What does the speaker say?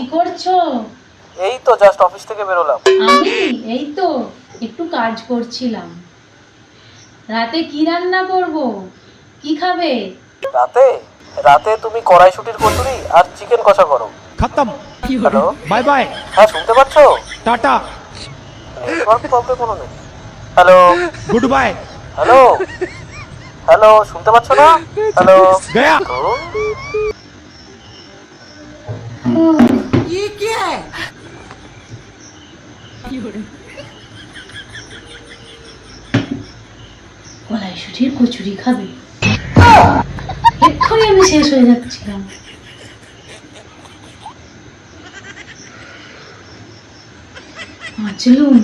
কি করছো? এই তো জাস্ট অফিস থেকে বেরোলাম। আমি এই তো একটু কাজ করছিলাম। রাতে কি রান্না করব? কি খাবে? রাতে রাতে তুমি কড়াইশুটির কচুরি আর চিকেন কষা করো। खत्म। Hello, bye bye. হ্যাঁ শুনতে পাচ্ছো? टाटा। নেটওয়ার্ক প্রবলেম কোনো নেই। Hello, good bye. Hello, hello, শুনতে পাচ্ছ না? হ্যালো। गया। তো ये क्या है? কড়াইশুটির কচুরি খাবে? এক্ষুনি আমি শেষ হয়ে যাচ্ছিলাম। মাজলুম